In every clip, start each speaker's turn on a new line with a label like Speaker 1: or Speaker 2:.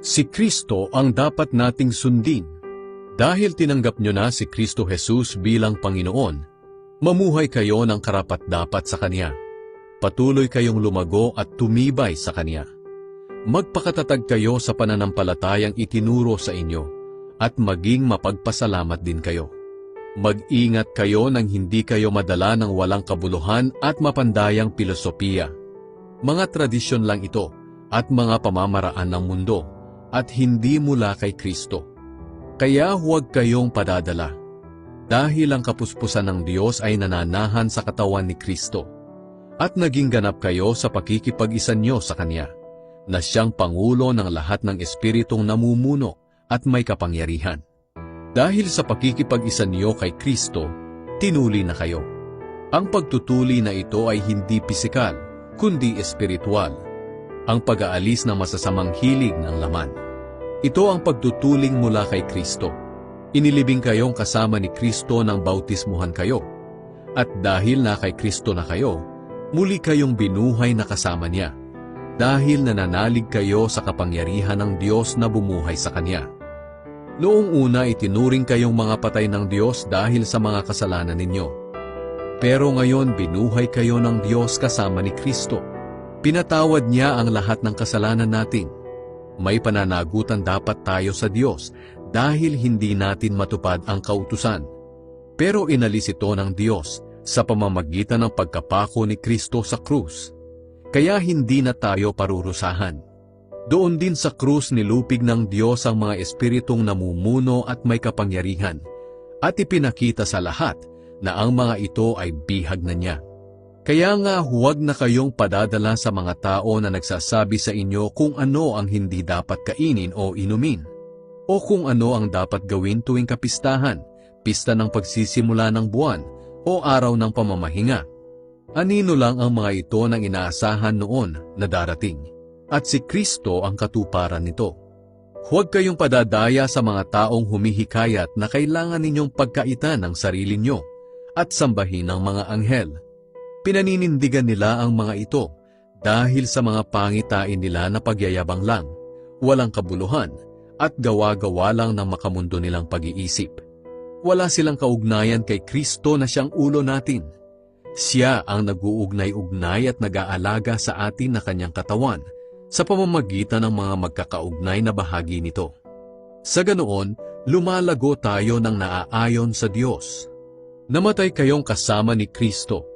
Speaker 1: Si Kristo ang dapat nating sundin. Dahil tinanggap nyo na si Kristo Jesus bilang Panginoon, mamuhay kayo ng karapat-dapat sa Kanya. Patuloy kayong lumago at tumibay sa Kanya. Magpakatatag kayo sa pananampalatayang itinuro sa inyo at maging mapagpasalamat din kayo. Mag-ingat kayo nang hindi kayo madala ng walang kabuluhan at mapandayang filosofiya. Mga tradisyon lang ito at mga pamamaraan ng mundo at hindi mula kay Kristo. Kaya huwag kayong padadala. Dahil ang kapuspusan ng Diyos ay nananahan sa katawan ni Kristo. At naging ganap kayo sa pakikipag-isa nyo sa Kanya, na siyang Pangulo ng lahat ng Espiritong namumuno at may kapangyarihan. Dahil sa pakikipag-isa niyo kay Kristo, tinuli na kayo. Ang pagtutuli na ito ay hindi pisikal, kundi espiritual. Ang pag-aalis ng masasamang hilig ng laman. Ito ang pagtutuling mula kay Kristo. Inilibing kayong kasama ni Kristo nang bautismuhan kayo. At dahil na kay Kristo na kayo, muli kayong binuhay na kasama Niya. Dahil nananalig kayo sa kapangyarihan ng Diyos na bumuhay sa Kanya. Noong una itinuring kayong mga patay ng Diyos dahil sa mga kasalanan ninyo. Pero ngayon binuhay kayo ng Diyos kasama ni Kristo. Pinatawad Niya ang lahat ng kasalanan natin. May pananagutan dapat tayo sa Diyos dahil hindi natin matupad ang kautusan. Pero inalis ito ng Diyos sa pamamagitan ng pagkapako ni Kristo sa krus. Kaya hindi na tayo parurusahan. Doon din sa krus nilupig ng Diyos ang mga espiritong namumuno at may kapangyarihan, at ipinakita sa lahat na ang mga ito ay bihag na Niya. Kaya nga huwag na kayong padadala sa mga tao na nagsasabi sa inyo kung ano ang hindi dapat kainin o inumin, o kung ano ang dapat gawin tuwing kapistahan, pista ng pagsisimula ng buwan, o araw ng pamamahinga. Anino lang ang mga ito ng inaasahan noon na darating, at si Kristo ang katuparan nito. Huwag kayong padadaya sa mga taong humihikayat na kailangan ninyong pagkaitan ng sarili nyo at sambahin ng mga anghel. Pinaninindigan nila ang mga ito dahil sa mga pangitain nila na pagyayabang lang, walang kabuluhan, at gawa-gawa lang ng makamundo nilang pag-iisip. Wala silang kaugnayan kay Kristo na siyang ulo natin. Siya ang nag-uugnay-ugnay at nag-aalaga sa atin na kanyang katawan sa pamamagitan ng mga magkakaugnay na bahagi nito. Sa ganoon, lumalago tayo ng naaayon sa Diyos. Namatay kayong kasama ni Kristo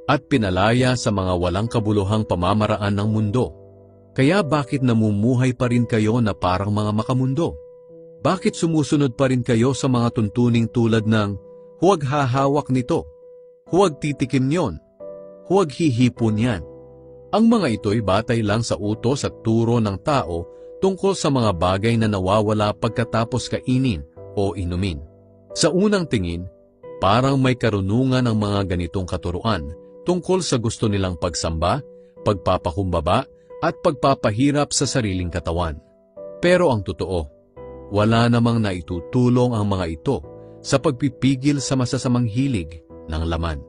Speaker 1: at pinalaya sa mga walang kabuluhang pamamaraan ng mundo. Kaya bakit namumuhay pa rin kayo na parang mga makamundo? Bakit sumusunod pa rin kayo sa mga tuntuning tulad ng, huwag hahawak nito, huwag titikim yon, huwag hihipon yan? Ang mga ito'y batay lang sa utos at turo ng tao tungkol sa mga bagay na nawawala pagkatapos kainin o inumin. Sa unang tingin, parang may karunungan ng mga ganitong katuruan tungkol sa gusto nilang pagsamba, pagpapakumbaba, at pagpapahirap sa sariling katawan. Pero ang totoo, wala namang naitutulong ang mga ito sa pagpipigil sa masasamang hilig ng laman.